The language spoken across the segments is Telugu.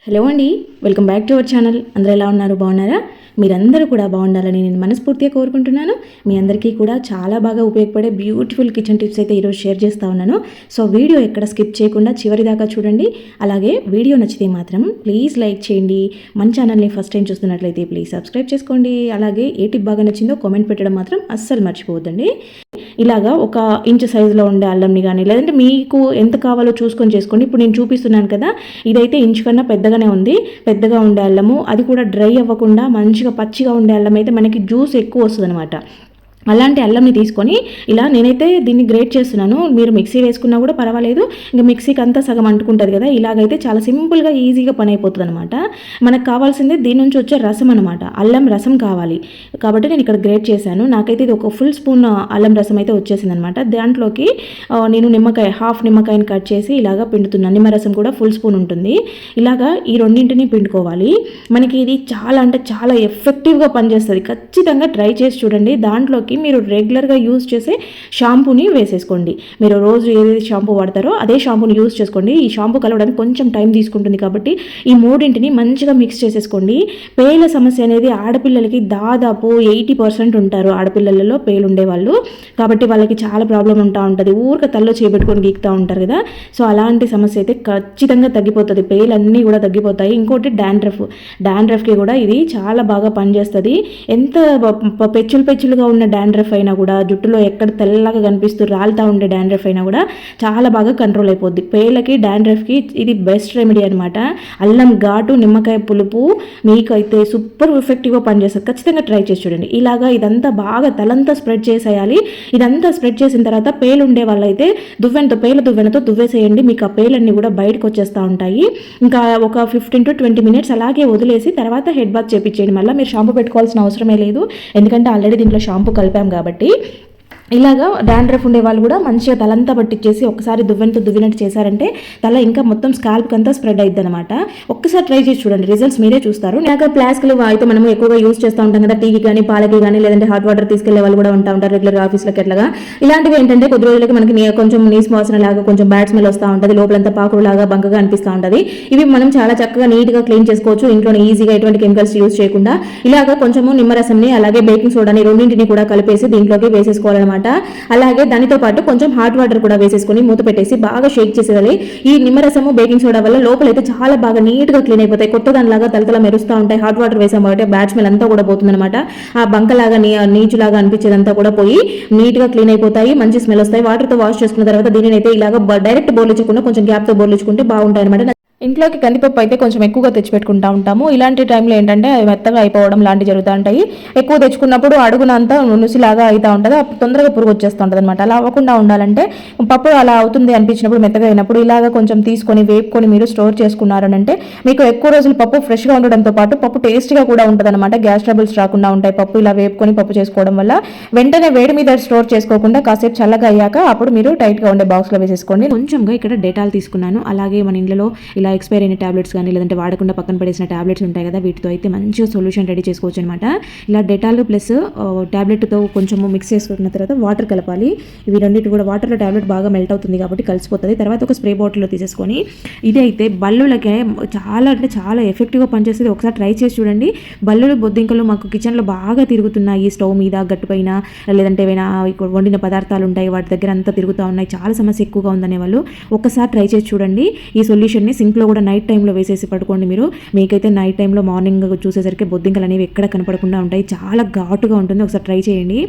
హలో అండి, welcome back to our channel. అందరూ ఎలా ఉన్నారు? బాగున్నారా? మీరందరూ కూడా బాగుండాలని నేను మనస్ఫూర్తిగా కోరుకుంటున్నాను. మీ అందరికీ కూడా చాలా బాగా ఉపయోగపడే బ్యూటిఫుల్ కిచెన్ టిప్స్ అయితే ఈరోజు షేర్ చేస్తూ ఉన్నాను. సో వీడియో ఎక్కడ స్కిప్ చేయకుండా చివరి దాకా చూడండి. అలాగే వీడియో నచ్చితే మాత్రం ప్లీజ్ లైక్ చేయండి. మన ఛానల్ని ఫస్ట్ టైం చూస్తున్నట్లయితే ప్లీజ్ సబ్స్క్రైబ్ చేసుకోండి. అలాగే ఏ టిప్ బాగా నచ్చిందో కామెంట్ పెట్టడం మాత్రం అస్సలు మర్చిపోవద్దండి. ఇలాగా 1 ఇంచు సైజులో ఉండే అల్లంని కానీ, లేదంటే మీకు ఎంత కావాలో చూసుకొని చేసుకోండి. ఇప్పుడు నేను చూపిస్తున్నాను కదా, ఇదైతే ఇంచు కన్నా పెద్దగానే ఉంది. పెద్దగా ఉండే అల్లము, అది కూడా డ్రై అవ్వకుండా మంచిగా పచ్చిగా ఉండే అల్లం అయితే మనకి జ్యూస్ ఎక్కువ వస్తుంది అనమాట. అలాంటి అల్లంని తీసుకొని ఇలా నేనైతే దీన్ని గ్రేట్ చేస్తున్నాను. మీరు మిక్సీ వేసుకున్నా కూడా పర్వాలేదు. ఇంకా మిక్సీకి అంతా సగం అంటుకుంటుంది కదా, ఇలాగైతే చాలా సింపుల్గా ఈజీగా పని అయిపోతుంది అనమాట. మనకు కావాల్సిందే దీని నుంచి వచ్చే రసం అనమాట. అల్లం రసం కావాలి కాబట్టి నేను ఇక్కడ గ్రేట్ చేశాను. నాకైతే ఇది ఒక ఫుల్ స్పూన్ అల్లం రసం అయితే వచ్చేసింది అనమాట. దాంట్లోకి నేను హాఫ్ నిమ్మకాయని కట్ చేసి ఇలాగా పిండుతున్నాను. నిమ్మరసం కూడా ఫుల్ స్పూన్ ఉంటుంది. ఇలాగా ఈ రెండింటిని పిండుకోవాలి. మనకి ఇది చాలా అంటే చాలా ఎఫెక్టివ్గా పనిచేస్తుంది. ఖచ్చితంగా ట్రై చేసి చూడండి. దాంట్లోకి మీరు రెగ్యులర్గా యూజ్ చేసే షాంపూని వేసేసుకోండి. మీరు రోజు ఏదైతే షాంపూ వాడతారో అదే షాంపూని యూజ్ చేసుకోండి. ఈ షాంపూ కలవడానికి కొంచెం టైం తీసుకుంటుంది కాబట్టి ఈ మూడింటిని మంచిగా మిక్స్ చేసేసుకోండి. పేల సమస్య అనేది ఆడపిల్లలకి దాదాపు 80% ఉంటారు. ఆడపిల్లలలో పేలు ఉండేవాళ్ళు కాబట్టి వాళ్ళకి చాలా ప్రాబ్లం ఉంటుంది. ఊరిక తల్లో చేపెట్టుకొని గీకుతూ ఉంటారు కదా. సో అలాంటి సమస్య అయితే ఖచ్చితంగా తగ్గిపోతుంది. పేలన్నీ కూడా తగ్గిపోతాయి. ఇంకోటి డాండ్రఫ్కి కూడా ఇది చాలా బాగా పనిచేస్తుంది. ఎంత పెచ్చులుగా ఉన్న డాండ్రఫ్ అయినా కూడా, జుట్టులో ఎక్కడ తెల్లగా కనిపిస్తూ రాలుతూ ఉండే డాండ్రఫ్ అయినా కూడా చాలా బాగా కంట్రోల్ అయిపోద్ది. పేలకి డాండ్రఫ్కి ఇది బెస్ట్ రెమెడీ అనమాట. అల్లం ఘాటు, నిమ్మకాయ పులుపు మీకు అయితే సూపర్ ఎఫెక్టివ్గా పనిచేస్తుంది. ఖచ్చితంగా ట్రై చేసి చూడండి. ఇలాగా ఇదంతా బాగా తలంతా స్ప్రెడ్ చేసేయాలి. ఇదంతా స్ప్రెడ్ చేసిన తర్వాత పేలు ఉండే వాళ్ళైతే పేల దువ్వెనతో దువ్వేసేయండి. మీకు ఆ పేలన్నీ కూడా బయటకు వచ్చేస్తూ ఉంటాయి. ఇంకా ఒక 15 to 20 minutes అలాగే వదిలేసి తర్వాత హెడ్ బాత్ చేపించేయండి. మళ్ళీ మీరు షాంపూ పెట్టుకోవాల్సిన అవసరమే లేదు. ఎందుకంటే ఆల్రెడీ దీంట్లో షాంపూ కలిపాం కాబట్టి. ఇలాగా డాండ్రఫ్ ఉండే వాళ్ళు కూడా మంచిగా తలంతా పట్టించేసి ఒకసారి దువ్వినట్టు చేశారంటే తల ఇంకా మొత్తం స్కాల్ప్కి అంతా స్ప్రెడ్ అయిద్ది అనమాట. ఒక్కసారి ట్రై చేసి చూడండి, రిజల్ట్స్ మీరే చూస్తారు. నాకు ఫ్లాస్క్లు అయితే మనం ఎక్కువగా యూజ్ చేస్తూ ఉంటాం కదా, టీకి కానీ పాలకి కానీ, లేదంటే హాట్ వాటర్ తీసుకెళ్లే వాళ్ళు కూడా ఉంటారు రెగ్యులర్గా ఆఫీస్లోకి. ఎట్లాగా ఇలాంటివి ఏంటంటే కొద్ది రోజులకి మనకి కొంచెం నీసు వాసన లాగా, కొంచెం బ్యాడ్ స్మెల్ వస్తూ ఉంటుంది. లోపలంతా పాకుడు లాగా బంకగా అనిపిస్తూ ఉంటుంది. ఇవి మనం చాలా చక్కగా నీట్గా క్లీన్ చేసుకోవచ్చు ఇంట్లో ఈజీగా, ఎటువంటి కెమికల్స్ యూజ్ చేయకుండా. ఇలాగా కొంచెము నిమ్మరసంని అలాగే బేకింగ్ సోడాని రెండింటిని కూడా కలిపేసి దీంట్లోకి వేసేసుకోవాలన్నమాట. అలాగే దానితో పాటు కొంచెం హాట్ వాటర్ కూడా వేసేసుకొని మూత పెట్టేసి బాగా షేక్ చేసేయాలి. ఈ నిమ్మరసము, బేకింగ్ సోడా వల్ల లోపలైతే చాలా బాగా నీట్ గా క్లీన్ అయిపోతాయి. కొత్త దానిలాగా తలతల మెరుస్తూ ఉంటాయి. హాట్ వాటర్ వేసాం కాబట్టి బ్యాడ్ స్మెల్ అంతా కూడా పోతుంది అనమాట. ఆ బంకలాగా నీచులాగా అనిపించేదంతా కూడా పోయి నీట్ గా క్లీన్ అయిపోతాయి. మంచి స్మెల్ వస్తాయి. వాటర్ తో వాష్ చేసుకున్న తర్వాత దీనిని అయితే ఇలాగా డైరెక్ట్ బోర్లించకుండా కొంచెం గ్యాప్ తో బోర్లించుకుంటే బాగుంటాయి అనమాట. ఇంట్లోకి కందిపప్పు అయితే కొంచెం ఎక్కువగా తెచ్చిపెట్టుకుంటూ ఉంటాము. ఇలాంటి టైంలో ఏంటంటే అవి మెత్తగా అయిపోవడం లాంటివి జరుగుతూ ఉంటాయి. ఎక్కువ తెచ్చుకున్నప్పుడు అడుగునంతా నుసిలాగా అవుతూ ఉంటుంది. అప్పుడు తొందరగా పురుగు వచ్చేస్తూ ఉంటుంది అనమాట. అలా అవ్వకుండా ఉండాలంటే పప్పు అలా అవుతుంది అనిపించినప్పుడు, మెత్తగా అయినప్పుడు ఇలాగ కొంచెం తీసుకొని వేపుకొని మీరు స్టోర్ చేసుకున్నారనంటే మీకు ఎక్కువ రోజులు పప్పు ఫ్రెష్గా ఉండడంతో పాటు పప్పు టేస్ట్గా కూడా ఉంటుంది అనమాట. గ్యాస్ ట్రబుల్స్ రాకుండా ఉంటాయి. పప్పు ఇలా వేపుకొని పప్పు చేసుకోవడం వల్ల వెంటనే వేడి మీద స్టోర్ చేసుకోకుండా కాసేపు చల్లగా అయ్యాక అప్పుడు మీరు టైట్గా ఉండే బాక్స్లో వేసేసుకోండి. కొంచెంగా ఇక్కడ డెటాల్ తీసుకున్నాను. అలాగే మన ఇంట్లో ఇలా ఎక్స్పైర్ అయిన టాబ్లెట్స్ కానీ, లేదంటే వాడకుండా పక్కన పడేసిన టాబ్లెట్స్ ఉంటాయి కదా, వీటితో అయితే మంచిగా సొల్యూషన్ రెడీ చేసుకోవచ్చు అనమాట. ఇలా డెటాల్ ప్లస్ టాబ్లెట్తో కొంచెము మిక్స్ చేసుకున్న తర్వాత వాటర్ కలపాలి. ఇవి రెండింటి కూడా వాటర్లో టాబ్లెట్ బాగా మెల్ట్ అవుతుంది కాబట్టి కలిసిపోతుంది. తర్వాత ఒక స్ప్రే బాటిల్లో తీసేసుకొని, ఇది అయితే బల్లులకే చాలా అంటే చాలా ఎఫెక్టివ్గా పనిచేస్తుంది. ఒకసారి ట్రై చేసి చూడండి. బల్లులు, బొద్దింకలు మాకు కిచెన్లో బాగా తిరుగుతున్నాయి. స్టవ్ మీద, గట్టు పైన, లేదంటే ఏమైనా వండిన పదార్థాలు ఉంటాయి వాటి దగ్గర అంతా తిరుగుతూ ఉన్నాయి. చాలా సమస్య ఎక్కువగా ఉందనే వాళ్ళు ఒకసారి ట్రై చేసి చూడండి. ఈ సొల్యూషన్ని సింక్లో కూడా నైట్ టైంలో వేసేసి పడుకోండి. మీకైతే నైట్ టైంలో మార్నింగ్ చూసేసరికి బొద్దింకలు అనేవి ఎక్కడ కనపడకుండా ఉంటాయి. చాలా ఘాటుగా ఉంటుంది. ఒకసారి ట్రై చేయండి.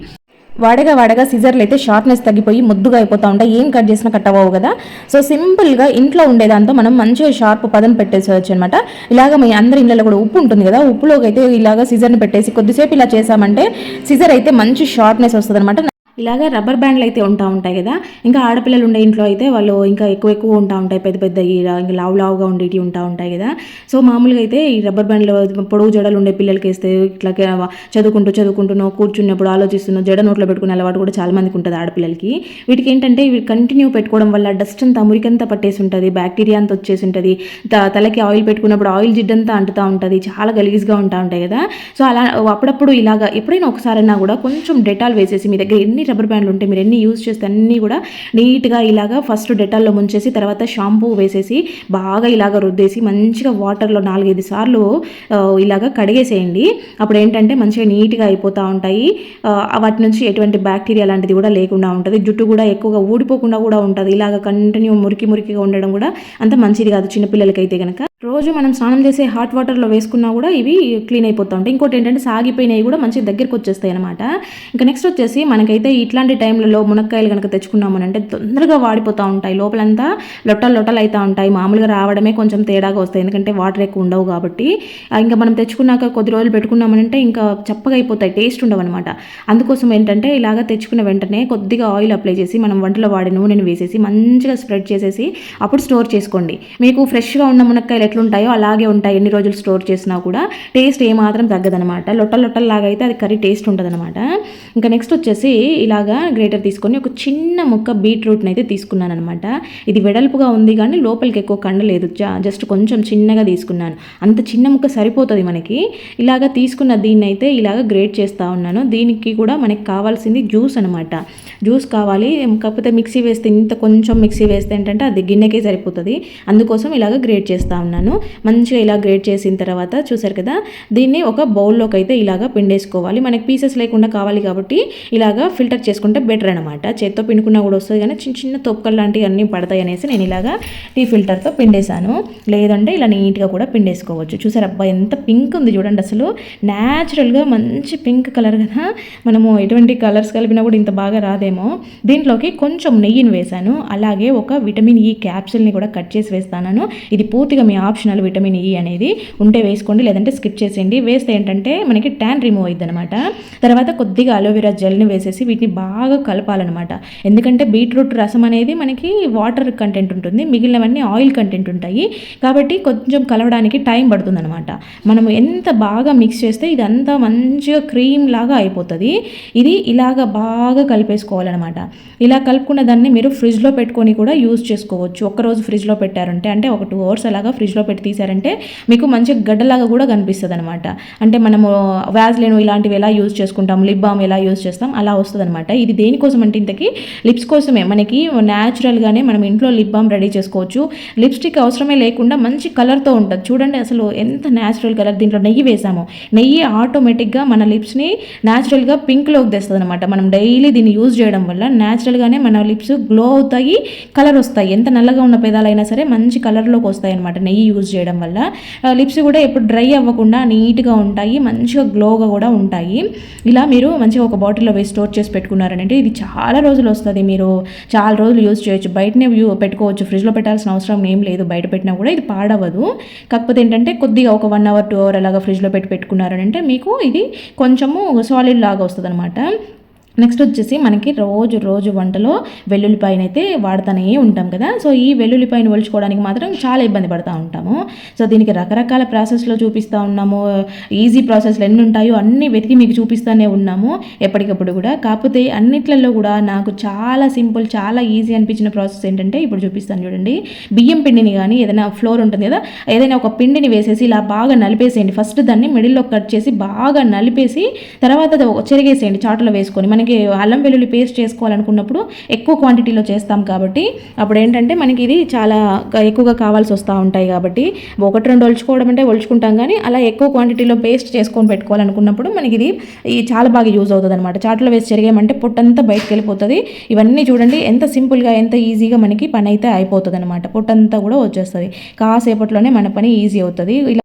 వాడగా సిజర్లు అయితే షార్ప్నెస్ తగ్గిపోయి ముద్దుగా అయిపోతూ ఉంటాయి. ఏం కట్ చేసినా కట్ అవ్వవు కదా. సో సింపుల్గా ఇంట్లో ఉండేదాంతో మనం మంచిగా షార్ప్ పదం పెట్టేసేవచ్చు అనమాట. ఇలాగ మీ అందరి ఇళ్ళలో కూడా ఉప్పు ఉంటుంది కదా, ఉప్పులోకి అయితే ఇలాగ సిజర్ని పెట్టేసి కొద్దిసేపు ఇలా చేసామంటే సిజర్ అయితే మంచి షార్ప్నెస్ వస్తుంది అనమాట. ఇలాగ రబ్బర్ బ్యాండ్లు అయితే ఉంటాయి కదా. ఇంకా ఆడపిల్లలు ఉండే ఇంట్లో అయితే వాళ్ళు ఇంకా ఎక్కువ ఉంటాయి. పెద్ద ఇంకా లావుగా ఉండేవి ఉంటాయి కదా. సో మామూలుగా అయితే ఈ రబ్బర్ బ్యాండ్లు పొడవు జడలు ఉండే పిల్లలకి వేస్తే ఇట్లా చదువుకుంటున్నావు, కూర్చున్నప్పుడు ఆలోచిస్తున్నావు, జడ నోట్లో పెట్టుకునే అలవాటు కూడా చాలా మందికి ఉంటుంది ఆడపిల్లలకి. వీటికి ఏంటంటే ఇవి కంటిన్యూ పెట్టుకోవడం వల్ల డస్ట్ అంతా, మురికంతా పట్టేసి ఉంటుంది, బ్యాక్టీరియా అంతా వచ్చేసి ఉంటుంది. తలకి ఆయిల్ పెట్టుకున్నప్పుడు ఆయిల్ జిడ్డంతా అంటుతూ ఉంటుంది, చాలా గలీజ్గా ఉంటాయి కదా. సో అలా అప్పుడప్పుడు ఇలాగా ఎప్పుడైనా ఒకసారైనా కూడా కొంచెం డెటాల్ వేసేసి మీ దగ్గర ఎన్ని ఎన్ని రబ్బర్ బ్యాండ్లు ఉంటే మీరు ఎన్ని యూజ్ చేస్తే అన్నీ కూడా నీట్గా ఇలాగా ఫస్ట్ డెటాల్లో ముంచేసి తర్వాత షాంపూ వేసేసి బాగా ఇలాగ రుద్దేసి మంచిగా వాటర్లో 4-5 సార్లు ఇలాగ కడిగేసేయండి. అప్పుడు ఏంటంటే మంచిగా నీట్గా అయిపోతూ ఉంటాయి. వాటి నుంచి ఎటువంటి బ్యాక్టీరియా లాంటిది కూడా లేకుండా ఉంటుంది. జుట్టు కూడా ఎక్కువగా ఊడిపోకుండా కూడా ఉంటుంది. ఇలాగ కంటిన్యూ మురికిగా ఉండడం కూడా అంత మంచిది కాదు చిన్నపిల్లలకైతే కనుక. రోజు మనం స్నానం చేసే హాట్ వాటర్లో వేసుకున్నా కూడా ఇవి క్లీన్ అయిపోతూ ఉంటాయి. ఇంకోటి ఏంటంటే సాగిపోయినవి కూడా మంచిగా దగ్గరికి వచ్చేస్తాయి అనమాట. ఇంకా నెక్స్ట్ వచ్చేసి మనకైతే ఇట్లాంటి టైంలలో మునక్కాయలు కనుక తెచ్చుకున్నామనంటే తొందరగా వాడిపోతూ ఉంటాయి. లోపలంతా లొట్టలు అవుతూ ఉంటాయి. మామూలుగా రావడమే కొంచెం తేడాగా వస్తాయి, ఎందుకంటే వాటర్ ఎక్కువ ఉండవు కాబట్టి. ఇంకా మనం తెచ్చుకున్నాక కొద్ది రోజులు పెట్టుకున్నామనంటే ఇంకా చప్పగా అయిపోతాయి, టేస్ట్ ఉండవు అనమాట. అందుకోసం ఏంటంటే ఇలాగ తెచ్చుకున్న వెంటనే కొద్దిగా ఆయిల్ అప్లై చేసి మనం వంటలో వాడే నూనెను వేసేసి మంచిగా స్ప్రెడ్ చేసేసి అప్పుడు స్టోర్ చేసుకోండి. మీకు ఫ్రెష్గా ఉన్న మునక్కాయలు ఎట్లుంటాయో అలాగే ఉంటాయి. ఎన్ని రోజులు స్టోర్ చేసినా కూడా టేస్ట్ ఏమాత్రం తగ్గదనమాట. లొట్టల్లాగా అయితే అది కర్రీ టేస్ట్ ఉంటుందన్నమాట. ఇంకా నెక్స్ట్ వచ్చేసి ఇలాగా గ్రేటర్ తీసుకొని ఒక చిన్న ముక్క బీట్రూట్ని అయితే తీసుకున్నాను అనమాట. ఇది వెడల్పుగా ఉంది కానీ లోపలికి ఎక్కువ కండ లేదు, జస్ట్ కొంచెం చిన్నగా తీసుకున్నాను. అంత చిన్న ముక్క సరిపోతుంది మనకి. ఇలాగా తీసుకున్న దీన్ని అయితే ఇలాగ గ్రేట్ చేస్తూ ఉన్నాను. దీనికి కూడా మనకి కావాల్సింది జ్యూస్ అనమాట. జ్యూస్ కావాలి, కాకపోతే మిక్సీ వేస్తే ఇంత కొంచెం మిక్సీ వేస్తే ఏంటంటే అది గిన్నెకే సరిపోతుంది. అందుకోసం ఇలాగ గ్రేట్ చేస్తూ ఉన్నాను. మంచిగా ఇలా గ్రేట్ చేసిన తర్వాత చూసారు కదా, దీన్ని ఒక బౌల్లోకి అయితే ఇలాగ పిండేసుకోవాలి. మనకి పీసెస్ లేకుండా కావాలి కాబట్టి ఇలాగ ఫిల్టర్ చేసుకుంటే బెటర్ అనమాట. చేత్తో పిండుకున్నా కూడా వస్తుంది కానీ చిన్న తొక్కలు లాంటివి అన్నీ పడతాయి అనేసి నేను ఇలాగ టీ ఫిల్టర్తో పిండేశాను. లేదంటే ఇలా నీట్గా కూడా పిండేసుకోవచ్చు. చూసారు అబ్బా ఎంత పింక్ ఉంది చూడండి, అసలు న్యాచురల్గా మంచి పింక్ కలర్ కదా. మనము ఎటువంటి కలర్స్ కలిపినా కూడా ఇంత బాగా రాదేమో. దీంట్లోకి కొంచెం నెయ్యిని వేశాను. అలాగే ఒక విటమిన్ ఈ క్యాప్సూల్ని కూడా కట్ చేసి వేస్తాను. ఇది పూర్తిగా మీ ఆప్షనల్. విటమిన్ ఈ అనేది ఉంటే వేసుకోండి, లేదంటే స్కిప్ చేసేయండి. వేస్తే ఏంటంటే మనకి ట్యాన్ రిమూవ్ అయ్యిద్ది అనమాట. తర్వాత కొద్దిగా అలోవెరా జెల్ని వేసేసి వీటిని బాగా కలపాలన్నమాట. ఎందుకంటే బీట్రూట్ రసం అనేది మనకి వాటర్ కంటెంట్ ఉంటుంది, మిగిలినవన్నీ ఆయిల్ కంటెంట్ ఉంటాయి కాబట్టి కొంచెం కలవడానికి టైం పడుతుంది అనమాట. మనం ఎంత బాగా మిక్స్ చేస్తే ఇదంతా మంచిగా క్రీమ్ లాగా అయిపోతుంది. ఇది ఇలాగ బాగా కలిపేసుకోవాలన్నమాట. ఇలా కలుపుకున్న దాన్ని మీరు ఫ్రిడ్జ్లో పెట్టుకొని కూడా యూజ్ చేసుకోవచ్చు. ఒక్కరోజు ఫ్రిడ్జ్లో పెట్టారంటే, అంటే ఒక 2 hours అలాగా ఫ్రిడ్జ్లో పెట్టి తీసారంటే మీకు మంచి గడ్డలాగా కూడా కనిపిస్తుంది అనమాట. అంటే మనము వ్యాజ్లైన్ ఇలాంటివి ఎలా యూజ్ చేసుకుంటాం, లిప్ బామ్ ఎలా యూజ్ చేస్తాం అలా వస్తుంది అనమాట. ఇది దేనికోసం అంటే ఇంతకీ లిప్స్ కోసమే. మనకి న్యాచురల్గానే మనం ఇంట్లో లిప్ బామ్ రెడీ చేసుకోవచ్చు. లిప్స్టిక్ అవసరమే లేకుండా మంచి కలర్తో ఉంటుంది. చూడండి అసలు ఎంత న్యాచురల్ కలర్. దీంట్లో నెయ్యి వేసాము. నెయ్యి ఆటోమేటిక్గా మన లిప్స్ని న్యాచురల్గా పింక్లోకి తెస్తుంది అనమాట. మనం డైలీ దీన్ని యూజ్ చేయడం వల్ల న్యాచురల్గానే మన లిప్స్ గ్లో అవుతాయి, కలర్ వస్తాయి. ఎంత నల్లగా ఉన్న పెదాలైనా సరే మంచి కలర్లోకి వస్తాయి అనమాట నెయ్యి యూజ్ చేయడం వల్ల. లిప్స్ కూడా ఎప్పుడు డ్రై అవ్వకుండా నీట్గా ఉంటాయి, మంచిగా గ్లోగా కూడా ఉంటాయి. ఇలా మీరు మంచిగా ఒక బాటిల్లో వేసి స్టోర్ చేసి పెట్టుకున్నారంటే ఇది చాలా రోజులు వస్తుంది. మీరు చాలా రోజులు యూజ్ చేయొచ్చు. బయటనే పెట్టుకోవచ్చు, ఫ్రిడ్జ్లో పెట్టాల్సిన అవసరం ఏం లేదు. బయట పెట్టినా కూడా ఇది పాడవదు. కాకపోతే ఏంటంటే కొద్దిగా ఒక 1 hour 2 hour అలాగా ఫ్రిడ్జ్లో పెట్టుకున్నారంటే మీకు ఇది కొంచెము సాలిడ్ లాగా వస్తుంది అనమాట. నెక్స్ట్ వచ్చేసి మనకి రోజు వంటలో వెల్లుల్లిపాయను అయితే వాడుతూనే ఉంటాం కదా. సో ఈ వెల్లుల్లిపాయను ఒలుచుకోవడానికి మాత్రం చాలా ఇబ్బంది పడుతూ ఉంటాము. సో దీనికి రకరకాల ప్రాసెస్లో చూపిస్తూ ఉన్నాము. ఈజీ ప్రాసెస్లు ఎన్ని ఉంటాయో అన్నీ వెతికి మీకు చూపిస్తూనే ఉన్నాము ఎప్పటికప్పుడు కూడా. కాకపోతే అన్నిట్లలో కూడా నాకు చాలా సింపుల్, చాలా ఈజీ అనిపించిన ప్రాసెస్ ఏంటంటే ఇప్పుడు చూపిస్తాను చూడండి. బియ్యం పిండిని కానీ ఏదైనా ఫ్లోర్ ఉంటుంది కదా, ఏదైనా ఒక పిండిని వేసేసి ఇలా బాగా నలిపేసేయండి. ఫస్ట్ దాన్ని మిడిల్లో కట్ చేసి బాగా నలిపేసి తర్వాత చెరిగేసేయండి చాటులో వేసుకొని. మనకి అల్లం వెల్లుల్లి పేస్ట్ చేసుకోవాలనుకున్నప్పుడు ఎక్కువ క్వాంటిటీలో చేస్తాం కాబట్టి అప్పుడు ఏంటంటే మనకి ఇది చాలా ఎక్కువగా కావాల్సి వస్తూ ఉంటాయి. కాబట్టి 1-2 ఒలుచుకోవడం అంటే ఒలుచుకుంటాం, కానీ అలా ఎక్కువ క్వాంటిటీలో పేస్ట్ చేసుకొని పెట్టుకోవాలనుకున్నప్పుడు మనకి ఇది చాలా బాగా యూజ్ అవుతుంది అనమాట. చాట్లో వేసి చెరిగామంటే పొట్టంతా బయటకు వెళ్ళిపోతుంది. ఇవన్నీ చూడండి ఎంత సింపుల్గా ఎంత ఈజీగా మనకి పని అయితే అయిపోతుంది అనమాట. పొట్టంతా కూడా వచ్చేస్తుంది. కాసేపట్లోనే మన పని ఈజీ అవుతుంది.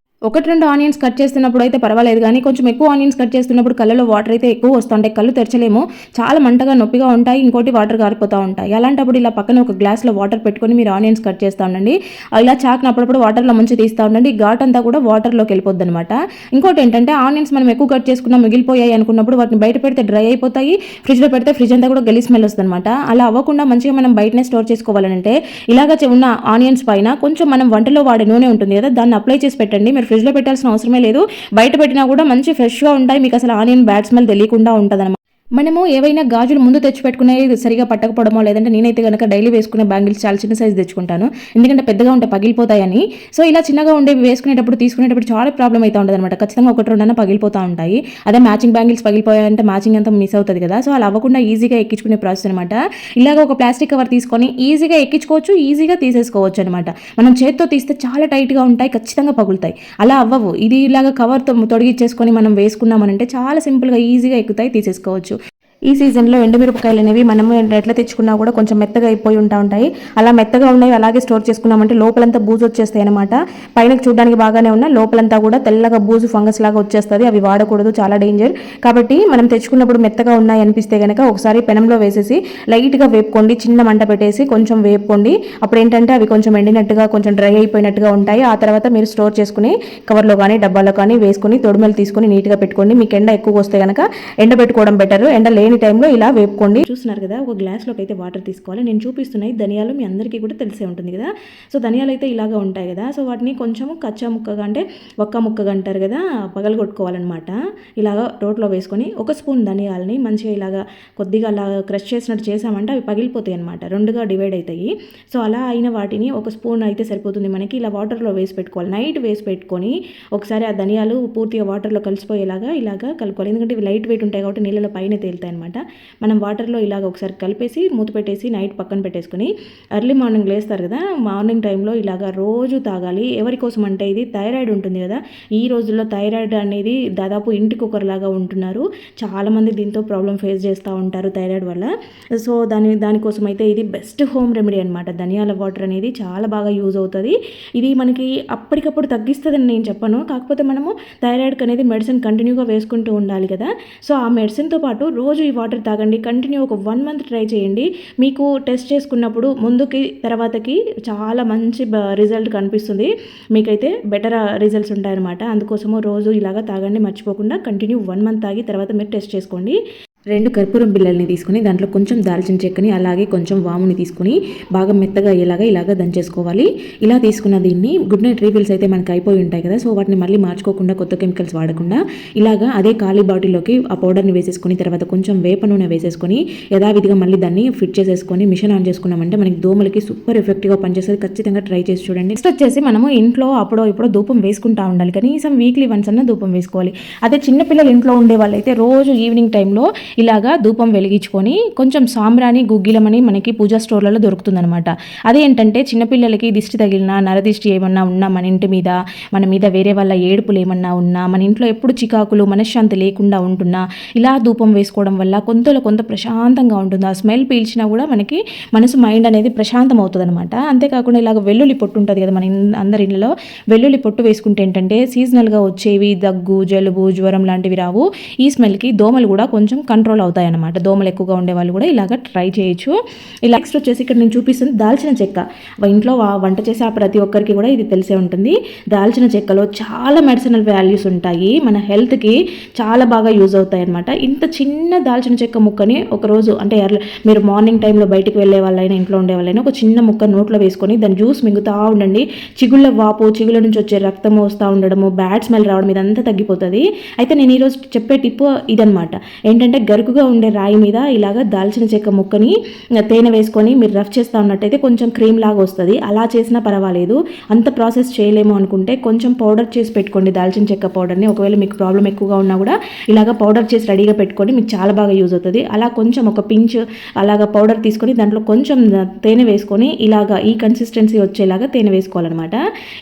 1-2 ఆనియన్స్ కట్ చేస్తున్నప్పుడు అయితే పర్వాలేదు, కానీ కొంచెం ఎక్కువ ఆనియన్స్ కట్ చేస్తున్నప్పుడు కళ్ళలో వాటర్ అయితే ఎక్కువ వస్తుంటాయి. కళ్ళు తెరచలేము, చాలా మంటగా నొప్పిగా ఉంటాయి. ఇంకోటి వాటర్ కారిపోతూ ఉంటాయి. అలాంటప్పుడు ఇలా పక్కన ఒక గ్లాస్లో వాటర్ పెట్టుకొని మీరు ఆనియన్స్ కట్ చేస్తూ ఉండండి. ఇలా చాకినప్పుడు వాటర్లో ముంచి తీస్తూ ఉండండి. ఘాట్ అంతా కూడా వాటర్లోకి వెళ్ళిపోద్ది అనమాట. ఇంకోటి ఏంటంటే ఆనియన్స్ మనం ఎక్కువ కట్ చేసుకున్నా మిగిలిపోయాయి అనుకున్నప్పుడు వాటిని బయట పెడితే డ్రై అయిపోతాయి. ఫ్రిడ్జ్లో పెడితే ఫ్రిడ్జ్ అంతా కూడా గలీ స్మెల్ వస్తుంది అనమాట. అలా అవ్వకుండా మంచిగా మనం బయటనే స్టోర్ చేసుకోవాలంటే ఇలాగ ఉన్న ఆనియన్స్ పైన కొంచెం మనం వంటలో వాడే నూనె ఉంటుంది కదా, దాన్ని అప్లై చేసి పెట్టండి. మీరు ఫ్రిడ్జ్లో పెట్టాల్సిన అవసరమే లేదు. బయట పెట్టినా కూడా మంచి ఫ్రెష్గా ఉంటాయి. మీకు అసలు ఆనియన్ బ్యాడ్ స్మెల్ తెలియకుండా ఉంటుంది. మనము ఏవైనా గాజులు ముందు తెచ్చిపెట్టుకునేవి సరిగా పట్టకపోవడమో, లేదంటే నేనైతే గనక డైలీ వేసుకునే బ్యాంగిల్స్ చాలా చిన్న సైజు తెచ్చుకుంటాను. ఎందుకంటే పెద్దగా ఉంటే పగిలిపోతాయని. సో ఇలా చిన్నగా ఉండేవి వేసుకునేటప్పుడు, తీసుకునేటప్పుడు చాలా ప్రాబ్లమ్ అయితా ఉంటదనమాట. ఖచ్చితంగా ఒకటి రెండన్నా పగిలిపోతా ఉంటాయి. అదే మ్యాచింగ్ బ్యాంగిల్స్ పగిలిపోయాయంటే మ్యాచింగ్ అంతా మిస్ అవుతది కదా! సో అలా అవ్వకుండా ఈజీగా ఎక్కించుకునే ప్రాసెస్ అనమాట. ఇలాగ ఒక ప్లాస్టిక్ కవర్ తీసుకొని ఈజీగా ఎక్కించుకోవచ్చు, ఈజీగా తీసేసుకోవచ్చు అనమాట. మనం చేత్తో తీస్తే చాలా టైట్‌గా ఉంటాయి, ఖచ్చితంగా పగులుతాయి. అలా అవ్వవు. ఇది ఇలాగ కవర్‌తో తొడిగిచ్చేసుకొని మనం వేసుకున్నామనంటే చాలా సింపుల్‌గా ఈజీగా ఎక్కుతాయి, తీసేసుకోవచ్చు. ఈ సీజన్లో ఎండుమిరపకాయలు అనేవి మనము ఎట్లా తెచ్చుకున్నా కూడా కొంచెం మెత్తగా అయిపోయి ఉంటాయి. అలా మెత్తగా ఉన్నవి అలాగే స్టోర్ చేసుకున్నామంటే లోపలంతా బూజు వచ్చేస్తాయి అనమాట. పైన చూడడానికి బాగానే ఉన్న లోపలంతా కూడా తెల్లగా బూజు ఫంగస్ లాగా వచ్చేస్తుంది. అవి వాడకూడదు, చాలా డేంజర్. కాబట్టి మనం తెచ్చుకున్నప్పుడు మెత్తగా ఉన్నాయి అనిపిస్తే కనుక ఒకసారి పెనంలో వేసేసి లైట్గా వేపుకోండి, చిన్న మంట పెట్టేసి కొంచెం వేపుకోండి. అప్పుడు ఏంటంటే అవి కొంచెం ఎండినట్టుగా, కొంచెం డ్రై అయిపోయినట్టుగా ఉంటాయి. ఆ తర్వాత మీరు స్టోర్ చేసుకుని కవర్లో కానీ డబ్బాలో కానీ వేసుకుని తొడిమెలు తీసుకుని నీట్గా పెట్టుకోండి. మీకు ఎండ ఎక్కువ వస్తే కనుక ఎండబెట్టుకోవడం బెటర్. ఎండ లేని టైంలో ఇలా వేపుకోండి. చూస్తున్నారు కదా, ఒక గ్లాస్లోకి అయితే వాటర్ తీసుకోవాలి. నేను చూపిస్తున్నాయి ధనియాలు మీ అందరికీ కూడా తెలిసే ఉంటుంది కదా. సో ధనియాలు అయితే ఇలాగా ఉంటాయి కదా. సో వాటిని కొంచెం కచ్చా ముక్కగా అంటే ఒక్క ముక్కగా అంటారు కదా, పగలగొట్టుకోవాలన్నమాట. ఇలాగ రోట్లో వేసుకొని ఒక స్పూన్ ధనియాలని మంచిగా ఇలాగా కొద్దిగా అలా క్రష్ చేసినట్టు చేసామంటే అవి పగిలిపోతాయి అనమాట, రెండుగా డివైడ్ అవుతాయి. సో అలా అయిన వాటిని ఒక స్పూన్ అయితే సరిపోతుంది మనకి. ఇలా వాటర్లో వేసి పెట్టుకోవాలి, నైట్ వేసి పెట్టుకొని ఒకసారి ఆ ధనియాలు పూర్తిగా వాటర్లో కలిసిపోయేలాగా ఇలాగా కలుపుకోవాలి. ఎందుకంటే ఇవి లైట్ వెయిట్ ఉంటాయి కాబట్టి నీళ్ళలో పైన తేలుతాయి అనమాట. మనం వాటర్లో ఇలాగ ఒకసారి కలిపేసి మూత పెట్టేసి నైట్ పక్కన పెట్టేసుకొని ఎర్లీ మార్నింగ్ లేస్తారు కదా, మార్నింగ్ టైంలో ఇలాగ రోజు తాగాలి. ఎవరి కోసం అంటే ఇది థైరాయిడ్ ఉంటుంది కదా, ఈ రోజుల్లో థైరాయిడ్ అనేది దాదాపు ఇంటికి ఒకరిలాగా ఉంటున్నారు. చాలామంది దీంతో ప్రాబ్లం ఫేస్ చేస్తూ ఉంటారు థైరాయిడ్ వల్ల. సో దానికోసం అయితే ఇది బెస్ట్ హోమ్ రెమెడీ అనమాట. ధనియాల వాటర్ అనేది చాలా బాగా యూజ్ అవుతుంది. ఇది మనకి అప్పటికప్పుడు తగ్గిస్తుందని నేను చెప్పను, కాకపోతే మనము థైరాయిడ్కి అనేది మెడిసిన్ కంటిన్యూగా వేసుకుంటూ ఉండాలి కదా. సో ఆ మెడిసిన్తో పాటు రోజు ఈ వాటర్ తాగండి. కంటిన్యూ ఒక 1 మంత్ ట్రై చేయండి. మీకు టెస్ట్ చేసుకున్నప్పుడు ముందుకి తర్వాతకి చాలా మంచి రిజల్ట్ కనిపిస్తుంది. మీకైతే బెటర్ రిజల్ట్స్ ఉంటాయన్నమాట. అందుకోసము రోజు ఇలాగా తాగండి, మర్చిపోకుండా కంటిన్యూ 1 మంత్ తాగి తర్వాత మీరు టెస్ట్ చేసుకోండి. 2 కర్పూరం బిళ్ళల్ని తీసుకుని దాంట్లో కొంచెం దాల్చిన చెక్కని అలాగే కొంచెం వాముని తీసుకుని బాగా మెత్తగా అయ్యేలాగా ఇలాగా దంచేసుకోవాలి. ఇలా తీసుకున్న దీన్ని గుడ్ నైట్ రీఫిల్స్ అయితే మనకి అయిపోయి ఉంటాయి కదా, సో వాటిని మళ్ళీ మార్చుకోకుండా కొత్త కెమికల్స్ వాడకుండా ఇలాగా అదే ఖాళీ బాటిల్లోకి ఆ పౌడర్ని వేసేసుకొని తర్వాత కొంచెం వేప నూనె వేసేసుకొని యథావిధిగా మళ్ళీ దాన్ని ఫిట్ చేసేసుకొని మిషన్ ఆన్ చేసుకున్నామంటే మనకి దోమలకి సూపర్ ఎఫెక్టివ్గా పనిచేస్తుంది. ఖచ్చితంగా ట్రై చేసి చూడండి. నెక్స్ట్ వచ్చేసి మనము ఇంట్లో అప్పుడో ఇప్పుడు ధూపం వేసుకుంటా ఉండాలి, కనీసం వీక్లీ వన్స్ అన్న ధూపం వేసుకోవాలి. అదే చిన్నపిల్లలు ఇంట్లో ఉండే వాళ్ళైతే రోజు ఈవినింగ్ టైంలో ఇలాగా ధూపం వెలిగించుకొని కొంచెం సాంబ్రాణి గుగ్గిలమని మనకి పూజా స్టోర్లలో దొరుకుతుందనమాట. అదేంటంటే చిన్నపిల్లలకి దిష్టి తగిలినా, నరదిష్టి ఏమన్నా ఉన్నా, మన ఇంటి మీద మన మీద వేరే వాళ్ళ ఏడుపులు ఏమన్నా ఉన్నా, మన ఇంట్లో ఎప్పుడు చికాకులు మనశ్శాంతి లేకుండా ఉంటున్నా ఇలా ధూపం వేసుకోవడం వల్ల కొంత ప్రశాంతంగా ఉంటుంది. ఆ స్మెల్ పీల్చినా కూడా మనకి మనసు మైండ్ అనేది ప్రశాంతం అవుతుంది అనమాట. అంతేకాకుండా ఇలాగ వెల్లుల్లి పొట్టు ఉంటుంది కదా మన అందరి ఇళ్ళలో, వెల్లుల్లి పొట్టు వేసుకుంటే ఏంటంటే సీజనల్గా వచ్చేవి దగ్గు, జలుబు, జ్వరం లాంటివి రావు. ఈ స్మెల్కి దోమలు కూడా కొంచెం కంట్రోల్ అవుతాయి అనమాట. దోమలు ఎక్కువగా ఉండే వాళ్ళు కూడా ఇలాగ ట్రై చేయొచ్చు. ఇలా నెక్స్ట్ వచ్చేసి ఇక్కడ నేను చూపిస్తుంది దాల్చిన చెక్క. ఇంట్లో వంట చేసే ప్రతి ఒక్కరికి కూడా ఇది తెలిసే ఉంటుంది. దాల్చిన చెక్కలో చాలా మెడిసినల్ వాల్యూస్ ఉంటాయి, మన హెల్త్కి చాలా బాగా యూజ్ అవుతాయి అనమాట. ఇంత చిన్న దాల్చిన చెక్క ముక్కని ఒకరోజు అంటే మీరు మార్నింగ్ టైంలో బయటికి వెళ్ళే వాళ్ళైనా ఇంట్లో ఉండే వాళ్ళైనా ఒక చిన్న ముక్క నోట్లో వేసుకొని దాని జ్యూస్ మింగుతూ ఉండండి. చిగుళ్ళ వాపు, చిగుళ్ళ నుంచి వచ్చే రక్తము వస్తూ ఉండడము, బ్యాడ్ స్మెల్ రావడం ఇదంతా తగ్గిపోతుంది. అయితే నేను ఈరోజు చెప్పే టిప్ ఇదనమాట. ఏంటంటే గరుకుగా ఉండే రాయి మీద ఇలాగ దాల్చిన చెక్క ముక్కని తేనె వేసుకొని మీరు రఫ్ చేస్తూ ఉన్నట్టయితే కొంచెం క్రీమ్ లాగా వస్తుంది. అలా చేసినా పర్వాలేదు. అంత ప్రాసెస్ చేయలేము అనుకుంటే కొంచెం పౌడర్ చేసి పెట్టుకోండి దాల్చిన చెక్క పౌడర్ని. ఒకవేళ మీకు ప్రాబ్లం ఎక్కువగా ఉన్నా కూడా ఇలాగ పౌడర్ చేసి రెడీగా పెట్టుకొని మీకు చాలా బాగా యూజ్ అవుతుంది. అలా కొంచెం ఒక పించ్ అలాగ పౌడర్ తీసుకొని దాంట్లో కొంచెం తేనె వేసుకొని ఇలాగ ఈ కన్సిస్టెన్సీ వచ్చేలాగా తేనె వేసుకోవాలన్నమాట.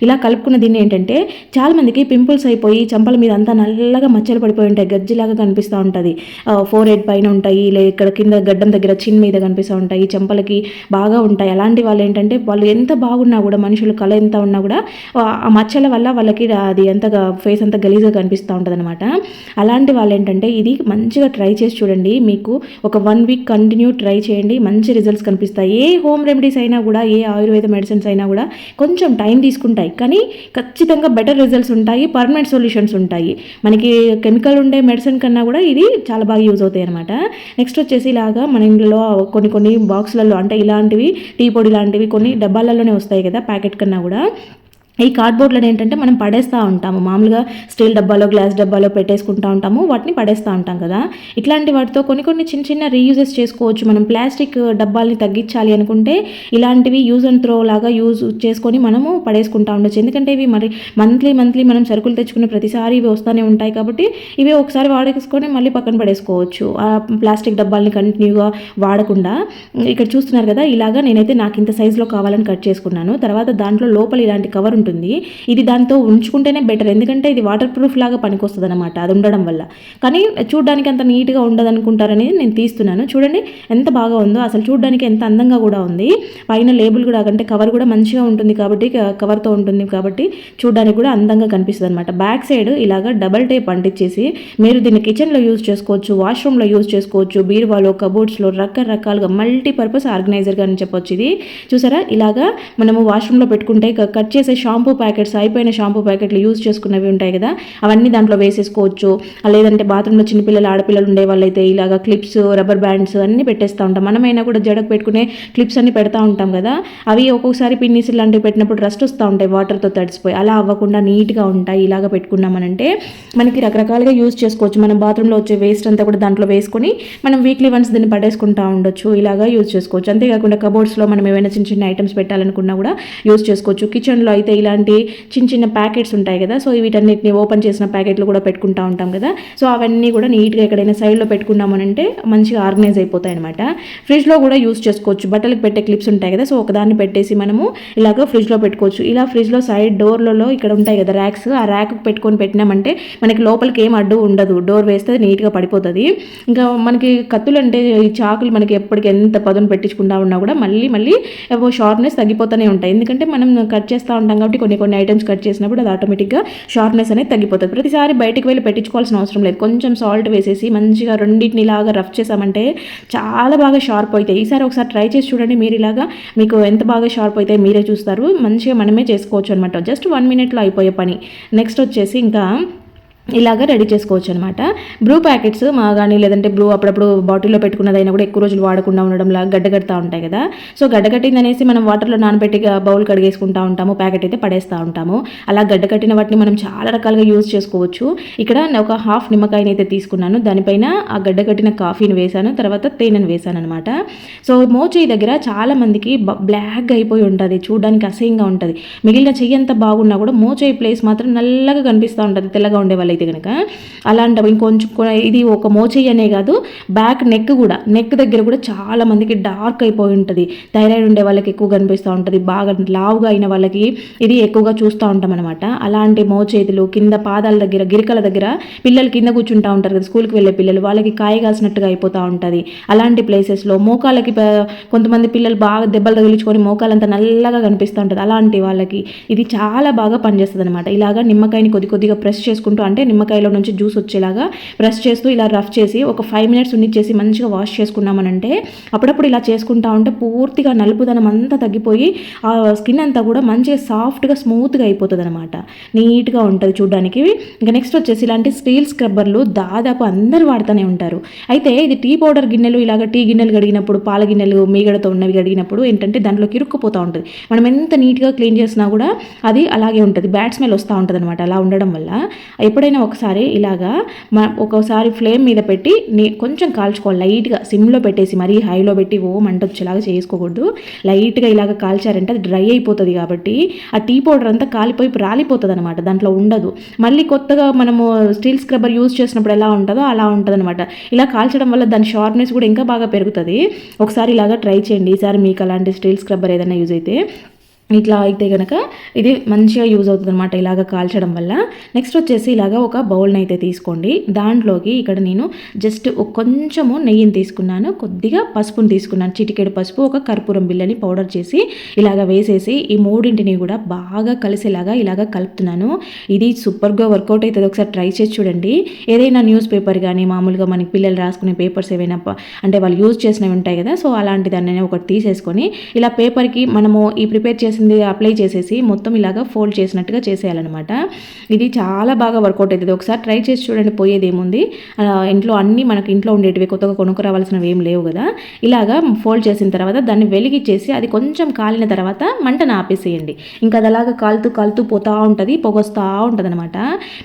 ఇలా కలుపుకున్న దీన్ని ఏంటంటే చాలా మందికి పింపుల్స్ అయిపోయి చంపల మీద అంతా నల్లగా మచ్చలు పడిపోయి ఉంటాయి, గజ్జిలాగా కనిపిస్తూ ఉంటుంది. ఫోర్ హెడ్ పైన ఉంటాయి, ఇక్కడ కింద గడ్డం దగ్గర చిన్ మీద కనిపిస్తూ ఉంటాయి, చెంపలకి బాగా ఉంటాయి. అలాంటి వాళ్ళు ఏంటంటే వాళ్ళు ఎంత బాగున్నా కూడా, మనుషులు కళ ఎంత ఉన్నా కూడా ఆ మచ్చల వల్ల వాళ్ళకి అది ఎంతగా ఫేస్ అంతా గలీజ్గా కనిపిస్తూ ఉంటుంది అనమాట. అలాంటి వాళ్ళు ఏంటంటే ఇది మంచిగా ట్రై చేసి చూడండి. మీకు ఒక 1 వీక్ కంటిన్యూ ట్రై చేయండి, మంచి రిజల్ట్స్ కనిపిస్తాయి. ఏ హోమ్ రెమెడీస్ అయినా కూడా, ఏ ఆయుర్వేద మెడిసిన్స్ అయినా కూడా కొంచెం టైం తీసుకుంటాయి, కానీ ఖచ్చితంగా బెటర్ రిజల్ట్స్ ఉంటాయి, పర్మనెంట్ సొల్యూషన్స్ ఉంటాయి. మనకి కెమికల్ ఉండే మెడిసిన్ కన్నా కూడా ఇది చాలా బాగా యూజ్ అవుతాయి అనమాట. నెక్స్ట్ వచ్చేసి ఇలాగా మన ఇంట్లో కొన్ని బాక్సులలో అంటే ఇలాంటివి టీ పొడి లాంటివి కొన్ని డబ్బాలలోనే వస్తాయి కదా ప్యాకెట్ కన్నా కూడా. ఈ కార్డ్బోర్డ్లను ఏంటంటే మనం పడేస్తూ ఉంటాము, మామూలుగా స్టీల్ డబ్బాలో గ్లాస్ డబ్బాలో పెట్టేసుకుంటూ ఉంటాము, వాటిని పడేస్తూ ఉంటాం కదా. ఇట్లాంటి వాటితో కొన్ని చిన్న చిన్న రీయూజెస్ చేసుకోవచ్చు. మనం ప్లాస్టిక్ డబ్బాల్ని తగ్గించాలి అనుకుంటే ఇలాంటివి యూజ్ అండ్ త్రో లాగా యూజ్ చేసుకొని మనము పడేసుకుంటూ ఉండొచ్చు. ఎందుకంటే ఇవి మరి మంత్లీ మనం సరుకులు తెచ్చుకునే ప్రతిసారి ఇవి వస్తూనే ఉంటాయి కాబట్టి ఇవి ఒకసారి వాడేసుకొని మళ్ళీ పక్కన పడేసుకోవచ్చు. ఆ ప్లాస్టిక్ డబ్బాల్ని కంటిన్యూగా వాడకుండా. ఇక్కడ చూస్తున్నారు కదా, ఇలాగా నేనైతే నాకు ఇంత సైజులో కావాలని కట్ చేసుకున్నాను. తర్వాత దాంట్లో లోపల ఇలాంటి కవర్ ఉంటుంది, ఇది దాంతో ఉంచుకుంటేనే బెటర్, ఎందుకంటే ఇది వాటర్ ప్రూఫ్ లాగా పనికొస్తుంది అనమాట అది ఉండడం వల్ల. కానీ చూడడానికి అంత నీట్గా ఉండదు అనుకుంటారని నేను తీస్తున్నాను. చూడండి ఎంత బాగా ఉందో, అసలు చూడడానికి ఎంత అందంగా కూడా ఉంది. పైన లేబుల్ కూడా అంటే కవర్ కూడా మంచిగా ఉంటుంది కాబట్టి, కవర్తో ఉంటుంది కాబట్టి చూడడానికి కూడా అందంగా కనిపిస్తుంది అనమాట. బ్యాక్ సైడ్ ఇలాగా డబల్ టేప్ అంటించేసి మీరు దీన్ని కిచెన్లో యూజ్ చేసుకోవచ్చు, వాష్రూమ్లో యూజ్ చేసుకోవచ్చు, బీరువాలో కబోర్డ్స్లో రకరకాలుగా మల్టీపర్పస్ ఆర్గనైజర్గా అని చెప్పొచ్చు. ఇది చూసారా, ఇలాగా మనము వాష్రూమ్లో పెట్టుకుంటే కట్ చేసే షాంపూ ప్యాకెట్స్, అయిపోయిన షాంపూ ప్యాకెట్లు యూజ్ చేసుకున్నవి ఉంటాయి కదా, అవన్నీ దాంట్లో వేసేసుకోవచ్చు. లేదంటే బాత్రూంలో చిన్నపిల్లలు ఆడపిల్లలు ఉండే వాళ్ళైతే ఇలాగ క్లిప్స్, రబ్బర్ బ్యాండ్స్ అన్నీ పెట్టేస్తూ ఉంటాం. మనమైనా కూడా జడకు పెట్టుకునే క్లిప్స్ అన్ని పెడతా ఉంటాం కదా, అవి ఒక్కొక్కసారి పిన్నీస్ లాంటివి పెట్టినప్పుడు రస్ట్ వస్తూ ఉంటాయి వాటర్తో తడిసిపోయి, అలా అవ్వకుండా నీట్గా ఉంటాయి. ఇలాగ పెట్టుకున్నామనంటే మనకి రకరకాలుగా యూజ్ చేసుకోవచ్చు. మనం బాత్రూంలో వచ్చే వేస్ట్ అంతా కూడా దాంట్లో వేసుకొని మనం వీక్లీ వన్స్ దీన్ని పడేసుకుంటూ ఉండొచ్చు, ఇలాగా యూజ్ చేసుకోవచ్చు. అంతేకాకుండా కబోర్డ్స్లో మనం ఏమైనా చిన్న చిన్న ఐటమ్స్ పెట్టాలనుకున్నా కూడా యూజ్ చేసుకోవచ్చు. కిచెన్లో అయితే ఇలాంటి చిన్న చిన్న ప్యాకెట్స్ ఉంటాయి కదా, సో వీటన్నిటిని ఓపెన్ చేసిన ప్యాకెట్లు కూడా పెట్టుకుంటూ ఉంటాం కదా, సో అవన్నీ కూడా నీట్గా ఎక్కడైనా సైడ్లో పెట్టుకున్నామనంటే మంచిగా ఆర్గనైజ్ అయిపోతాయి అనమాట. ఫ్రిడ్జ్లో కూడా యూజ్ చేసుకోవచ్చు. బట్టలకు పెట్టే క్లిప్స్ ఉంటాయి కదా, సో ఒకదాన్ని పెట్టేసి మనము ఇలాగ ఫ్రిడ్జ్లో పెట్టుకోవచ్చు. ఇలా ఫ్రిడ్జ్లో సైడ్ డోర్లలో ఇక్కడ ఉంటాయి కదా ర్యాక్స్, ఆ ర్యాక్ పెట్టుకొని పెట్టినామంటే మనకి లోపలికి ఏం అడ్డు ఉండదు, డోర్ వేస్తే నీట్గా పడిపోతుంది. ఇంకా మనకి కత్తులు అంటే ఈ చాకులు మనకి ఎప్పటికి ఎంత పదును పెట్టించుకుంటా ఉన్నా కూడా మళ్ళీ షార్ప్నెస్ తగ్గిపోతూనే ఉంటాయి. ఎందుకంటే మనం కట్ చేస్తూ ఉంటాం కాబట్టి కొన్ని ఐటమ్స్ కట్ చేసినప్పుడు అది ఆటోమేటిక్గా షార్ప్నెస్ అనేది తగ్గిపోతుంది. ప్రతిసారి బయటికి వెళ్ళి పెట్టించుకోవాల్సిన అవసరం లేదు. కొంచెం సాల్ట్ వేసేసి మంచిగా రెండింటిని ఇలాగా రఫ్ చేసామంటే చాలా బాగా షార్ప్ అవుతాయి. ఈసారి ఒకసారి ట్రై చేసి చూడండి, మీరు ఇలాగా మీకు ఎంత బాగా షార్ప్ అవుతాయి మీరే చూస్తారు. మంచిగా మనమే చేసుకోవచ్చు అనమాట, జస్ట్ 1 minute అయిపోయే పని. నెక్స్ట్ వచ్చేసి ఇంకా ఇలాగ రెడీ చేసుకోవచ్చు అనమాట. బ్రూ ప్యాకెట్స్ కానీ లేదంటే బ్రూ అప్పుడప్పుడు బాటిల్లో పెట్టుకున్నదైనా కూడా ఎక్కువ రోజులు వాడకుండా ఉండడం లాగా గడ్డగడతా ఉంటాయి కదా, సో గడ్డకట్టింది అనేసి మనం వాటర్లో నానబెట్టి బౌల్ కడిగేసుకుంటూ ఉంటాము, ప్యాకెట్ అయితే పడేస్తూ ఉంటాము. అలా గడ్డకట్టిన వాటిని మనం చాలా రకాలుగా యూజ్ చేసుకోవచ్చు. ఇక్కడ ఒక హాఫ్ నిమ్మకాయని అయితే తీసుకున్నాను, దానిపైన ఆ గడ్డకట్టిన కాఫీని వేసాను, తర్వాత తేనెను వేసాను అనమాట. సో మోచేయి దగ్గర చాలా మందికి బ్లాక్గా అయిపోయి ఉంటుంది, చూడడానికి అసహ్యంగా ఉంటుంది. మిగిలిన చెయ్యి అంతా బాగున్నా కూడా మోచేయి ప్లేస్ మాత్రం నల్లగా కనిపిస్తూ ఉంటుంది తెల్లగా ఉండే వాళ్ళు అయితే కనుక. అలాంటి ఇంకొంచెం ఇది ఒక మోచేయి అనే కాదు, బ్యాక్ నెక్ దగ్గర కూడా చాలా మందికి డార్క్ అయిపోయి ఉంటుంది. థైరాయిడ్ ఉండే వాళ్ళకి ఎక్కువ కనిపిస్తూ ఉంటుంది, బాగా లావుగా అయిన వాళ్ళకి ఇది ఎక్కువగా చూస్తూ ఉంటాం అనమాట. అలాంటి మోచేతులు కింద పాదాల దగ్గర గిరికల దగ్గర పిల్లలు కింద కూర్చుంటూ ఉంటారు కదా స్కూల్కి వెళ్ళే పిల్లలు, వాళ్ళకి కాయగాల్సినట్టుగా అయిపోతూ ఉంటుంది. అలాంటి ప్లేసెస్లో మోకాళ్ళకి కొంతమంది పిల్లలు బాగా దెబ్బలు తగిలించుకొని మోకాలంతా నల్లగా కనిపిస్తూ ఉంటుంది, అలాంటి వాళ్ళకి ఇది చాలా బాగా పనిచేస్తుంది అనమాట. ఇలాగా నిమ్మకాయని కొద్దిగా ప్రెస్ చేసుకుంటూ, అంటే నిమ్మకాయలో నుంచి జ్యూస్ వచ్చేలాగా ప్రెస్ చేస్తూ ఇలా రఫ్ చేసి ఒక 5 minutes ఉన్నిచ్చేసి మంచిగా వాష్ చేసుకున్నామనంటే అప్పుడప్పుడు ఇలా చేసుకుంటా ఉంటే పూర్తిగా నలుపుదనం అంతా తగ్గిపోయి ఆ స్కిన్ అంతా కూడా మంచిగా సాఫ్ట్గా స్మూత్గా అయిపోతుంది అనమాట, నీట్గా ఉంటుంది చూడడానికి. ఇంకా నెక్స్ట్ వచ్చేసి ఇలాంటి స్టీల్ స్క్రబ్బర్లు దాదాపు అందరూ వాడుతూనే ఉంటారు. అయితే ఇది టీ పౌడర్ గిన్నెలు, ఇలాగ టీ గిన్నెలు కడిగినప్పుడు, పాల గిన్నెలు మీగడతో ఉన్నవి కడిగినప్పుడు ఏంటంటే దాంట్లోకి ఇరుక్కుపోతూ ఉంటుంది. మనం ఎంత నీట్గా క్లీన్ చేసినా కూడా అది అలాగే ఉంటుంది, బ్యాడ్ స్మెల్ వస్తూ ఉంటుంది అనమాట. అలా ఉండడం వల్ల ఎప్పుడైనా ఒకసారి ఇలాగా ఒక్కోసారి ఫ్లేమ్ మీద పెట్టి కొంచెం కాల్చుకోవాలి, లైట్గా సిమ్లో పెట్టేసి మరీ హైలో పెట్టి మంట వచ్చేలాగా చేసుకోకూడదు. లైట్గా ఇలాగ కాల్చారంటే అది డ్రై అయిపోతుంది కాబట్టి ఆ టీ పౌడర్ అంతా కాలిపోయి రాలిపోతుంది అనమాట, దాంట్లో ఉండదు. మళ్ళీ కొత్తగా మనము స్టీల్ స్క్రబ్బర్ యూజ్ చేసినప్పుడు ఎలా ఉంటుందో అలా ఉంటుంది అనమాట. ఇలా కాల్చడం వల్ల దాని షార్ప్నెస్ కూడా ఇంకా బాగా పెరుగుతుంది. ఒకసారి ఇలాగా ట్రై చేయండి, ఈసారి మీకు అలాంటి స్టీల్ స్క్రబ్బర్ ఏదైనా యూజ్ అయితే. ఇట్లా అయితే కనుక ఇది మంచిగా యూజ్ అవుతుంది అనమాట ఇలాగ కాల్చడం వల్ల. నెక్స్ట్ వచ్చేసి ఇలాగ ఒక బౌల్ని అయితే తీసుకోండి, దాంట్లోకి ఇక్కడ నేను జస్ట్ కొంచెము నెయ్యిని తీసుకున్నాను, కొద్దిగా పసుపుని తీసుకున్నాను, చిటికెడు పసుపు, ఒక కర్పూరం బిళ్ళని పౌడర్ చేసి ఇలాగ వేసేసి ఈ మూడింటిని కూడా బాగా కలిసేలాగా ఇలాగ కలుపుతున్నాను. ఇది సూపర్గా వర్కౌట్ అవుతుంది, ఒకసారి ట్రై చేసి చూడండి. ఏదైనా న్యూస్ పేపర్ కానీ మామూలుగా మనకి పిల్లలు రాసుకునే పేపర్స్ ఏవైనా అంటే వాళ్ళు యూజ్ చేసినవి ఉంటాయి కదా, సో అలాంటి దాన్ని ఒకటి తీసేసుకొని ఇలా పేపర్కి మనము ఈ ప్రిపేర్ చేసిన చేసింది అప్లై చేసేసి మొత్తం ఇలాగా ఫోల్డ్ చేసినట్టుగా చేసేయాలన్నమాట. ఇది చాలా బాగా వర్కౌట్ అవుతుంది. ఒకసారి ట్రై చేసి చూడండి, పోయేది ఏముంది. ఇంట్లో అన్నీ మనకి ఇంట్లో ఉండేటివి, కొత్తగా కొనుక్కురావాల్సినవి ఏం లేవు కదా. ఇలాగా ఫోల్డ్ చేసిన తర్వాత దాన్ని వెలిగించేసి అది కొంచెం కాలిన తర్వాత మంటను ఆపేసేయండి. ఇంకా అది అలాగా కాలుతూ కాలుతూ పోతూ ఉంటుంది, పొగొస్తూ ఉంటుంది అనమాట.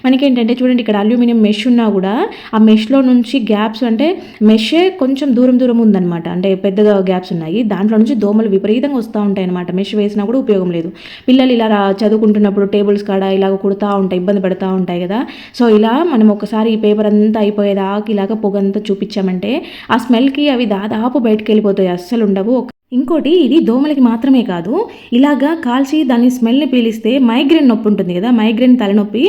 మనకేంటంటే చూడండి, ఇక్కడ అల్యూమినియం మెష్ ఉన్నా కూడా ఆ మెష్లో నుంచి గ్యాప్స్, అంటే మెషే కొంచెం దూరం దూరం ఉందన్నమాట, అంటే పెద్దగా గ్యాప్స్ ఉన్నాయి. దాంట్లో నుంచి దోమలు విపరీతంగా వస్తూ ఉంటాయి అనమాట. మెష్ వేసినా కూడా ఉపయోగం లేదు. పిల్లలు ఇలా చదువుకుంటున్నప్పుడు టేబుల్స్ కాడ ఇలాగ కుడుతూ ఉంటాయి, ఇబ్బంది పడుతూ ఉంటాయి కదా. సో ఇలా మనం ఒకసారి ఈ పేపర్ అంతా అయిపోయేదాకా ఇలాగ పొగంతా చూపించామంటే ఆ స్మెల్కి అవి దాదాపు బయటకు వెళ్ళిపోతాయి, అస్సలు ఉండవు. ఇంకోటి, ఇది దోమలకి మాత్రమే కాదు, ఇలాగా కాల్చి దాని స్మెల్ని పీలిస్తే మైగ్రేన్ నొప్పి ఉంటుంది కదా, మైగ్రేన్ తలనొప్పి,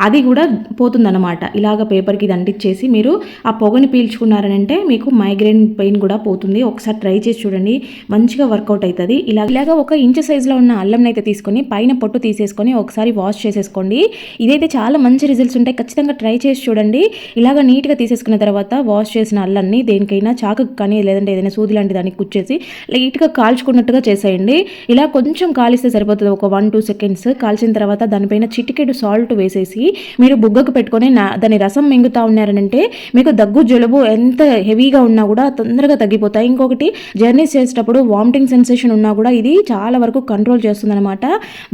అది కూడా పోతుందన్నమాట. ఇలాగ పేపర్కి ఇది అంటించేసి మీరు ఆ పొగని పీల్చుకున్నారనంటే మీకు మైగ్రేన్ పెయిన్ కూడా పోతుంది. ఒకసారి ట్రై చేసి చూడండి, మంచిగా వర్కౌట్ అవుతుంది. ఇలాగ 1 ఇంచు సైజులో ఉన్న అల్లం అయితే తీసుకొని పైన పొట్టు తీసేసుకొని ఒకసారి వాష్ చేసేసుకోండి. ఇదైతే చాలా మంచి రిజల్ట్స్ ఉంటాయి, ఖచ్చితంగా ట్రై చేసి చూడండి. ఇలాగ నీట్గా తీసేసుకున్న తర్వాత వాష్ చేసిన అల్లాన్ని దేనికైనా చాకు కానీ లేదంటే ఏదైనా సూది లాంటి దానికి కుచ్చేసి లైట్గా కాల్చుకున్నట్టుగా చేసేయండి. ఇలా కొంచెం కాలిస్తే సరిపోతుంది, ఒక 1-2 సెకండ్స్ కాల్చిన తర్వాత దానిపైన చిటికెడు సాల్ట్ వేసేసి మీరు బుగ్గకు పెట్టుకొని దాని రసం మింగుతా ఉన్నారనంటే మీకు దగ్గు జలుబు ఎంత హెవీగా ఉన్నా కూడా తొందరగా తగ్గిపోతాయి. ఇంకొకటి, జర్నీస్ చేసేటప్పుడు వామిటింగ్ సెన్సేషన్ ఉన్నా కూడా ఇది చాలా వరకు కంట్రోల్ చేస్తుంది అనమాట.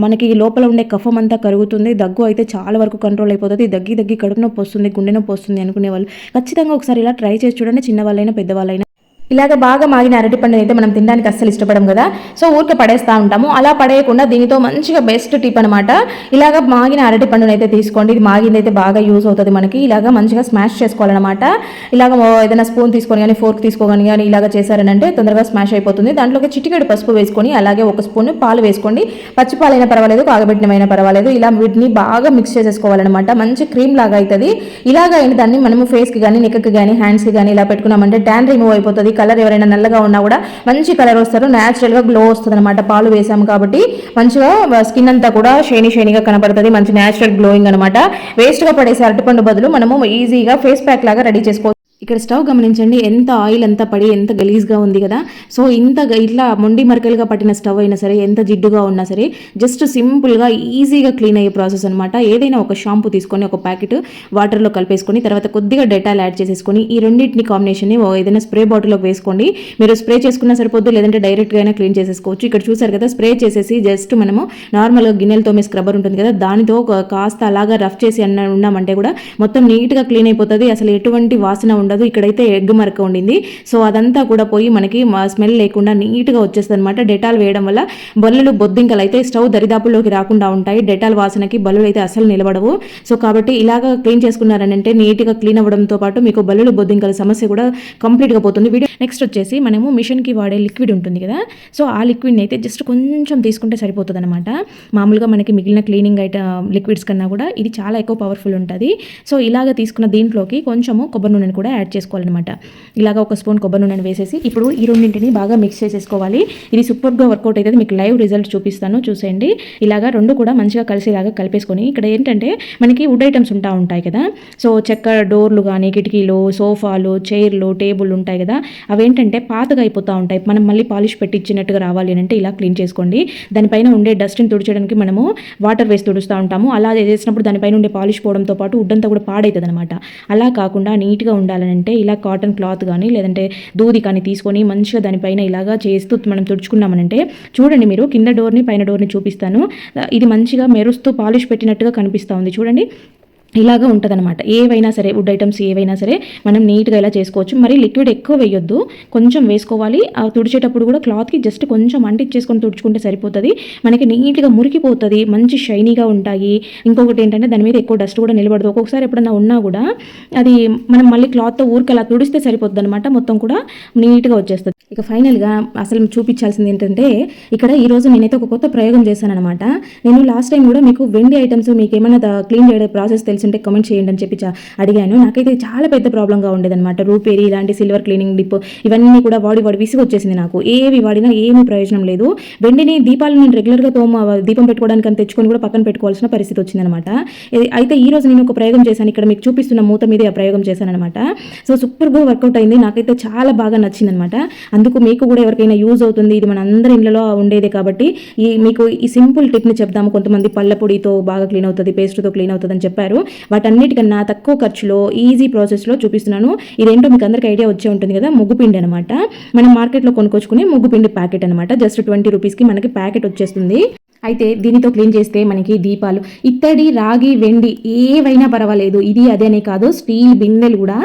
మనకి లోపల ఉండే కఫం అంతా కరుగుతుంది, దగ్గు అయితే చాలా వరకు కంట్రోల్ అయిపోతుంది. దగ్గి కడుపు నొప్పి వస్తుంది, గుండె నొప్పి వస్తుంది అనుకునే వాళ్ళు ఖచ్చితంగా ఒకసారి ఇలా ట్రై చేసి చూడండి, చిన్నవాళ్ళైనా పెద్దవాళ్ళైనా. ఇలాగ బాగా మాగిన అరటిపండు అయితే మనం తినడానికి అస్సలు ఇష్టపడం కదా, సో ఊరికే పడేస్తూ ఉంటాము. అలా పడేయకుండా దీనితో మంచిగా బెస్ట్ టిప్ అనమాట. ఇలాగ మాగిన అరటిపండును అయితే తీసుకోండి, ఇది మాగింది అయితే బాగా యూజ్ అవుతుంది మనకి. ఇలాగ మంచిగా స్మాష్ చేసుకోవాలన్నమాట. ఇలాగ ఏదైనా స్పూన్ తీసుకొని కానీ ఫోర్క్ తీసుకోగాని కానీ ఇలాగ చేశారనంటే తొందరగా స్మాష్ అయిపోతుంది. దాంట్లోకి చిటికెడు పసుపు వేసుకొని అలాగే 1 స్పూన్ పాలు వేసుకోండి. పచ్చి పాలైనా పర్వాలేదు, కాగబెట్టినమైనా పర్వాలేదు. ఇలా వీటిని బాగా మిక్స్ చేసేసుకోవాలన్నమాట, మంచి క్రీమ్ లాగా అవుతుంది. ఇలాగ అయిన దాన్ని మనము ఫేస్కి కానీ నెక్కి కానీ హ్యాండ్స్కి కానీ ఇలా పెట్టుకున్నామంటే ట్యాన్ రిమూవ్ అయిపోతుంది. కలర్ ఎవరైనా నల్లగా ఉన్నా కూడా మంచి కలర్ వస్తారు, న్యాచురల్గా గ్లో వస్తుంది అనమాట. పాలు వేసాము కాబట్టి మంచిగా స్కిన్ అంతా కూడా షైనీగా కనపడుతుంది, మంచి న్యాచురల్ గ్లోయింగ్ అనమాట. వేస్ట్గా పడేసే అరటిపండు బదులు మనము ఈజీగా ఫేస్ ప్యాక్ లాగా రెడీ చేసుకోవచ్చు. ఇక్కడ స్టవ్ గమనించండి, ఎంత ఆయిల్ అంతా పడి ఎంత గలీజ్గా ఉంది కదా. సో ఇట్లా మొండి మరకలుగా పట్టిన స్టవ్ అయినా సరే, ఎంత జిడ్డుగా ఉన్నా సరే, జస్ట్ సింపుల్గా ఈజీగా క్లీన్ అయ్యే ప్రాసెస్ అనమాట. ఏదైనా ఒక షాంపూ తీసుకొని ఒక ప్యాకెట్ వాటర్లో కలిపేసుకొని తర్వాత కొద్దిగా డెటాల్ యాడ్ చేసేసుకొని ఈ రెండింటిని కాంబినేషన్ని ఏదైనా స్ప్రే బాటిల్లోకి వేసుకోండి. మీరు స్ప్రే చేసుకున్నా సరిపోద్దు, లేదంటే డైరెక్ట్గా అయినా క్లీన్ చేసేసుకోవచ్చు. ఇక్కడ చూసారు కదా, స్ప్రే చేసేసి జస్ట్ మనము నార్మల్గా గిన్నెలతో మీ స్క్రబ్బర్ ఉంటుంది కదా, దానితో కాస్త అలాగా రఫ్ చేసి ఉన్నామంటే కూడా మొత్తం నీట్గా క్లీన్ అయిపోతుంది, అసలు ఎటువంటి వాసన ఉండదు. ఇక్కడైతే ఎగ్ మరక ఉండింది, సో అదంతా కూడా పోయి మనకి స్మెల్ లేకుండా నీట్గా వచ్చేస్తుంది అనమాట. డెటాల్ వేయడం వల్ల బల్లులు బొద్దింకలు అయితే స్టవ్ దరిదాపుల్లోకి రాకుండా ఉంటాయి. డెటాల్ వాసనకి బల్లులు అయితే అసలు నిలబడవు. సో కాబట్టి ఇలాగా క్లీన్ చేసుకున్నారనంటే నీట్గా క్లీన్ అవ్వడంతో పాటు మీకు బల్లులు బొద్దింకల సమస్య కూడా కంప్లీట్గా పోతుంది. వీడియో నెక్స్ట్ వచ్చేసి మనము మిషన్కి వాడే లిక్విడ్ ఉంటుంది కదా, సో ఆ లిక్విడ్ని అయితే జస్ట్ కొంచెం తీసుకుంటే సరిపోతుంది అనమాట. మామూలుగా మనకి మిగిలిన క్లీనింగ్ లిక్విడ్స్ కన్నా కూడా ఇది చాలా ఎక్కువ పవర్ఫుల్ ఉంటుంది. సో ఇలాగ తీసుకున్న దీంట్లోకి కొంచెము కొబ్బరి నూనెను కూడా యాడ్ చేసుకోవాలన్నమాట. ఇలాగ 1 స్పూన్ కొబ్బరి నూనెను వేసేసి ఇప్పుడు ఈ రెండింటిని బాగా మిక్స్ చేసేసుకోవాలి. ఇది సూపర్గా వర్కౌట్ అవుతుంది, మీకు లైవ్ రిజల్ట్ చూపిస్తాను, చూసేయండి. ఇలాగ రెండు కూడా మంచిగా కలిసేలాగా కలిపేసుకొని ఇక్కడ ఏంటంటే మనకి వుడ్ ఐటమ్స్ ఉంటాయి కదా, సో చెక్క డోర్లు కానీ కిటికీలు, సోఫాలు, చైర్లు, టేబుల్ ఉంటాయి కదా, అవేంటంటే పాతగా అయిపోతూ ఉంటాయి. మనం మళ్ళీ పాలిష్ పెట్టించినట్టుగా రావాలి అంటే ఇలా క్లీన్ చేసుకోండి. దానిపైన ఉండే డస్ట్ని తుడిచడానికి మనము వాటర్ వేసి తుడుస్తూ ఉంటాము. అలా చేసినప్పుడు దానిపైన ఉండే పాలిష్ పోవడంతో పాటు వుడ్ అంతా కూడా పాడవుతుంది అనమాట. అలా కాకుండా నీట్గా ఉండాలంటే ఇలా కాటన్ క్లాత్ కానీ లేదంటే దూది కానీ తీసుకొని మంచిగా దానిపైన ఇలాగా చేస్తూ మనం తుడుచుకున్నామనంటే చూడండి, మీరు కింద డోర్ని పైన డోర్ని చూపిస్తాను, ఇది మంచిగా మెరుస్తూ పాలిష్ పెట్టినట్టుగా కనిపిస్తూ ఉంది చూడండి. ఇలాగా ఉంటుందన్నమాట. ఏవైనా సరే వుడ్ ఐటమ్స్ ఏవైనా సరే మనం నీట్గా ఇలా చేసుకోవచ్చు. మరి లిక్విడ్ ఎక్కువ వేయొద్దు, కొంచెం వేసుకోవాలి. ఆ తుడిచేటప్పుడు కూడా క్లాత్కి జస్ట్ కొంచెం అంటించేసుకొని తుడుచుకుంటే సరిపోతుంది. మనకి నీట్గా మురికిపోతుంది, మంచి షైనీగా ఉంటాయి. ఇంకొకటి ఏంటంటే దాని మీద ఎక్కువ డస్ట్ కూడా నిలబడదు. ఒక్కొక్కసారి ఎప్పుడన్నా ఉన్నా కూడా అది మనం మళ్ళీ క్లాత్తో ఊరికి అలా తుడిస్తే సరిపోతుంది అనమాట, మొత్తం కూడా నీట్గా వచ్చేస్తుంది. ఇక ఫైనల్గా అసలు చూపించాల్సింది ఏంటంటే ఇక్కడ ఈరోజు నేనైతే ఒక కొత్త ప్రయోగం చేశాను అనమాట. నేను లాస్ట్ టైం కూడా మీకు వెండి ఐటమ్స్ మీకు ఏమైనా క్లీన్ చేయడం ప్రాసెస్ తెలిసి తెలిసింటే కామెంట్ చేయండి అని చెప్పి అడిగాను. నాకైతే చాలా పెద్ద ప్రాబ్లంగా ఉండేదన్నమాట. రూపేరి ఇలాంటి సిల్వర్ క్లీనింగ్ డిప్ ఇవన్నీ కూడా వాడి విసిగి వచ్చేసింది నాకు. ఏవి వాడినా ఏమీ ప్రయోజనం లేదు. వెండిని దీపాలు నేను రెగ్యులర్గా దీపం పెట్టుకోవడానికి అని తెచ్చుకొని కూడా పక్కన పెట్టుకోవాల్సిన పరిస్థితి వచ్చిందనమాట. అయితే ఈ రోజు నేను ఒక ప్రయోగం చేశాను. ఇక్కడ మీకు చూపిస్తున్న మూత మీదే ఆ ప్రయోగం చేశాను అనమాట. సో సూపర్గా వర్కౌట్ అయింది. నాకైతే చాలా బాగా నచ్చిందనమాట. అందుకు మీకు కూడా ఎవరికైనా యూజ్ అవుతుంది. ఇది మన అందరి ఇళ్లలో ఉండేదే కాబట్టి మీకు ఈ సింపుల్ టిప్ని చెప్దాము. కొంతమంది పళ్ళ పొడితో బాగా క్లీన్ అవుతుంది, పేస్ట్తో క్లీన్ అవుతుంది అని చెప్పారు. వాటన్నిటికన్నా తక్కువ ఖర్చులో ఈజీ ప్రాసెస్లో చూపిస్తున్నాను. ఇదేంటో మీకు అందరికీ ఐడియా వచ్చే ఉంటుంది కదా, ముగ్గుపిండి అనమాట. మనం మార్కెట్లో కొనుక్కొచ్చుకునే ముగ్గుపిండి ప్యాకెట్ అనమాట. జస్ట్ 20 రూపీస్కి మనకి ప్యాకెట్ వచ్చేస్తుంది. అయితే దీనితో క్లీన్ చేస్తే మనకి దీపాలు, ఇత్తడి, రాగి, వెండి ఏవైనా పర్వాలేదు. ఇది అదే అనే కాదు, స్టీల్ బిందెలు కూడా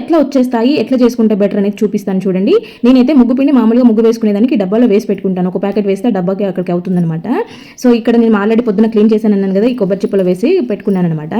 ఎట్లా వచ్చేస్తాయి, ఎట్లా చేసుకుంటే బెటర్ అనేది చూపిస్తాను చూడండి. నేనైతే ముగ్గు పిండి మామూలుగా ముగ్గు వేసుకునేదానికి డబ్బాలో వేసి పెట్టుకుంటాను. ఒక ప్యాకెట్ వేస్తే డబ్బాకి అక్కడికి అవుతుందన్నమాట. సో ఇక్కడ నేను ఆల్రెడీ పొద్దున క్లీన్ చేశాను అన్నాను కదా, ఈ కొబ్బరి చిప్పలో వేసి పెట్టుకున్నాను అనమాట.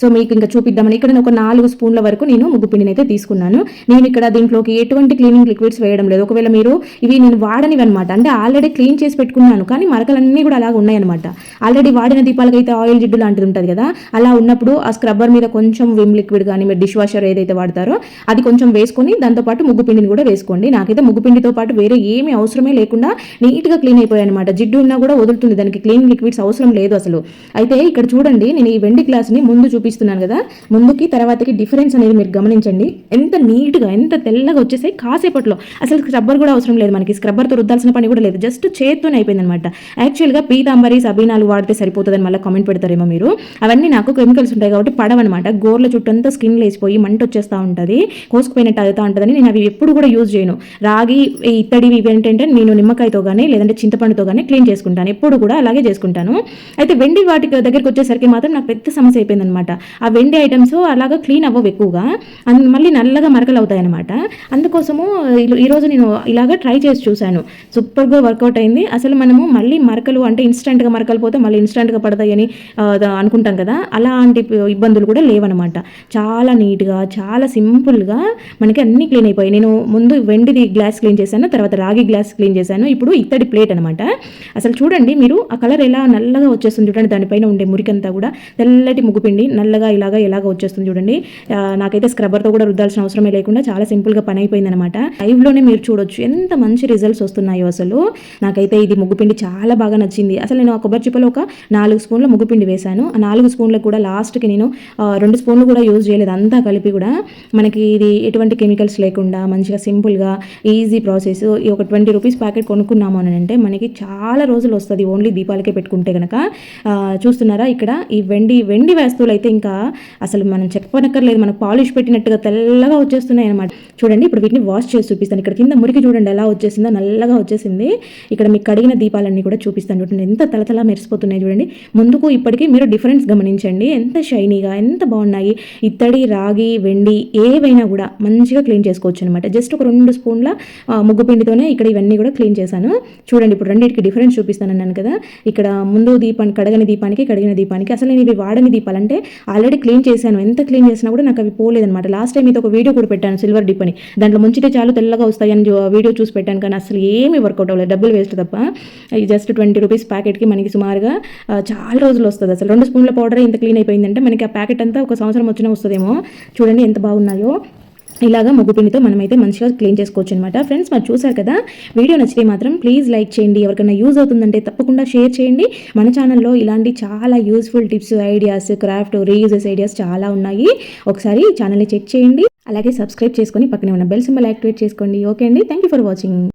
సో మీకు ఇంకా చూపిద్దామని ఇక్కడ ఒక 4 స్పూన్ల వరకు నేను ముగ్గు పిండిని అయితే తీసుకున్నాను. నేను ఇక్కడ దీంట్లోకి ఎటువంటి క్లీనింగ్ లిక్విడ్స్ వేయడం లేదు. ఒకవేళ మీరు ఇవి నేను వాడనివి అనమాట, అంటే ఆల్రెడీ క్లీన్ చేసి పెట్టుకున్నాను కానీ మరకలన్నీ కూడా అలాగ ఉన్నాయన్నమాట. ఆల్రెడీ వాడిన దీపాలకైతే ఆయిల్ జిడ్డు లాంటిది ఉంటుంది కదా, అలా ఉన్నప్పుడు ఆ స్క్రబ్బర్ మీద కొంచెం విమ్ లిక్విడ్ కానీ మీరు డిష్ వాషర్ ఏదైతే వాడతారో అది కొంచెం వేసుకొని దాంతోపాటు ముగ్గు పిండిని కూడా వేసుకోండి. నాకైతే ముగ్గు పిండితో పాటు వేరే ఏమీ అవసరమే లేకుండా నీట్గా క్లీన్ అయిపోయాయి అనమాట. జిడ్డు ఉన్నా కూడా వదులుతుంది, దానికి క్లీన్ లిక్విడ్స్ అవసరం లేదు అసలు. అయితే ఇక్కడ చూడండి, నేను ఈ వెండి గ్లాస్ని ముందు చూపిస్తున్నాను కదా, ముందుకి తర్వాతకి డిఫరెన్స్ అనేది మీరు గమనించండి. ఎంత నీట్గా ఎంత తెల్లగా వచ్చేసాయి కాసేపట్లో. అసలు స్క్రబ్బర్ కూడా అవసరం లేదు మనకి, స్క్రబ్బర్తో రుద్దాల్సిన పని కూడా లేదు, జస్ట్ చేత్తోనే అయిపోయింది అనమాట. యాక్చువల్గా పీతాంబరి సబీనాలు వాడితే సరిపోతుందని మళ్ళీ కామెంట్ పెడతారేమో మీరు. అవన్నీ నాకు కెమికల్స్ ఉంటాయి కాబట్టి పడవన్నమాట. గోర్ల చుట్టంతా స్కిన్ లేచిపోయి మంట వచ్చేస్తూ ఉంటుంది, కోసుకుపోయినట్టు అవుతూ ఉంటుందని నేను అవి ఎప్పుడు కూడా యూజ్ చేయను. రాగి, ఇత్తడి ఇవి ఏంటంటే నేను నిమ్మకాయతో కానీ లేదంటే చింతపండుతో కానీ క్లీన్ చేసుకుంటాను, ఎప్పుడు కూడా అలాగే చేసుకుంటాను. అయితే వెండి వాటి దగ్గరికి వచ్చేసరికి మాత్రం నాకు పెద్ద సమస్య అయిపోయిందనమాట. ఆ వెండి ఐటమ్స్ అలాగా క్లీన్ అవ్వవు ఎక్కువగా, మళ్ళీ నల్లగా మరకలు అవుతాయి అనమాట. అందుకోసము ఈరోజు నేను ఇలాగా ట్రై చేసి చూశాను, సూపర్గా వర్కౌట్ అయింది. అసలు మనము మళ్ళీ మరకలు అంటే ఇన్స్టెంట్గా మరకలు పోతే మళ్ళీ ఇన్స్టెంట్గా పడతాయని అనుకుంటాం కదా, అలాంటి ఇబ్బందులు కూడా లేవన్నమాట. చాలా నీట్గా చాలా సింపుల్గా మనకి అన్నీ క్లీన్ అయిపోయాయి. నేను ముందు వెండిది గ్లాస్ క్లీన్ చేశాను, తర్వాత రాగి గ్లాస్ క్లీన్ చేశాను, ఇప్పుడు ఇత్తడి ప్లేట్ అనమాట. అసలు చూడండి మీరు, ఆ కలర్ ఎలా నల్లగా వచ్చేస్తుంది చూడండి, దానిపైన ఉండే మురికంతా కూడా తెల్లటి ముగ్గుపిండి నల్లగా ఎలాగ వచ్చేస్తుంది చూడండి. నాకైతే స్క్రబ్బర్తో కూడా రుద్దాల్సిన అవసరమే లేకుండా చాలా సింపుల్గా పని అయిపోయింది అనమాట. లైవ్లోనే మీరు చూడొచ్చు ఎంత మంచి రిజల్ట్స్ వస్తున్నాయో. అసలు నాకైతే ఇది ముగ్గుపిండి చాలా బాగా నచ్చింది. అసలు నేను ఆ కొబ్బరి చిప్పలో ఒక 4 స్పూన్ల ముగ్గుపిండి వేశాను. ఆ 4 స్పూన్లకు కూడా లాస్ట్కి నేను 2 స్పూన్లు కూడా యూజ్ చేయలేదు, అంతా కలిపి కూడా మనకి ఇది ఎటువంటి కెమికల్స్ లేకుండా మంచిగా సింపుల్గా ఈజీ ప్రాసెస్. ఈ ఒక 20 రూపీస్ ప్యాకెట్ కొనుక్కున్నాము అని అంటే మనకి చాలా రోజులు వస్తుంది, ఓన్లీ దీపాలకే పెట్టుకుంటే కనుక. చూస్తున్నారా ఇక్కడ ఈ వెండి వస్తువులు అయితే ఇంకా అసలు మనం చెప్పనక్కర్లేదు, మనకు పాలిష్ పెట్టినట్టుగా తెల్లగా వచ్చేస్తున్నాయి అనమాట. చూడండి ఇప్పుడు వీటిని వాష్ చేసి చూపిస్తాను. ఇక్కడ కింద మురికి చూడండి ఎలా వచ్చేసిందో, నల్లగా వచ్చేసింది. ఇక్కడ మీకు కడిగిన దీపాలన్నీ కూడా చూపిస్తాను చూడండి, ఎంత తలతలా మెరిసిపోతున్నాయి చూడండి. ముందుకు ఇప్పటికీ మీరు డిఫరెన్స్ గమనించండి, ఎంత షైనీగా ఎంత బాగున్నాయి. ఇత్తడి, రాగి, వెండి ఏవైనా కూడా మంచిగా క్లీన్ చేసుకోవచ్చు అనమాట. జస్ట్ ఒక 2 స్పూన్ల ముగ్గు పిండితోనే ఇక్కడ ఇవన్నీ కూడా క్లీన్ చేశాను. చూడండి ఇప్పుడు రెండింటికి డిఫరెన్స్ చూపిస్తాను అన్నాను కదా. ఇక్కడ ముందు కడిగిన దీపానికి అసలు నేను ఇవి వాడని దీపాలంటే ఆల్రెడీ క్లీన్ చేశాను, ఎంత క్లీన్ చేసినా కూడా నాకు అవి పోలేదనమాట. లాస్ట్ టైం ఇది ఒక వీడియో కూడా పెట్టాను, సిల్వర్ డిప్ అని. దాంట్లో ముంచితే చాలు తెల్లగా వస్తాయని వీడియో చూసి పెట్టాను, కానీ అసలు ఏమీ వర్కౌట్ అవ్వలేదు, డబ్బులు వేస్ట్ తప్ప. ఇది జస్ట్ 20 రూపీస్ ప్యాకెట్కి మనకి సుమారుగా చాలా రోజులు వస్తుంది. అసలు 2 స్పూన్ల పౌడర్ ఇంత క్లీన్ అయిపోయిందంటే మనకి ఆ ప్యాకెట్ అంతా ఒక సంవత్సరం వచ్చినా వస్తుందేమో. చూడండి ఎంత బాగున్నాయో. ఇలాగా ముగ్గుపిండితో మనమైతే మంచిగా క్లీన్ చేసుకోవచ్చు అనమాట. ఫ్రెండ్స్ మరి చూసారు కదా, వీడియో నచ్చితే మాత్రం ప్లీజ్ లైక్ చేయండి. ఎవరికైనా యూజ్ అవుతుందంటే తప్పకుండా షేర్ చేయండి. మన ఛానల్లో ఇలాంటి చాలా useful tips, ideas, craft, reuses ideas చాలా ఉన్నాయి. ఒకసారి ఛానల్ని చెక్ చేయండి, అలాగే సబ్స్క్రైబ్ చేసుకొని పక్కనే ఉన్న బెల్ సింబల్ యాక్టివేట్ చేసుకోండి. ఓకే అండి, థ్యాంక్ యూ ఫర్ వాచింగ్.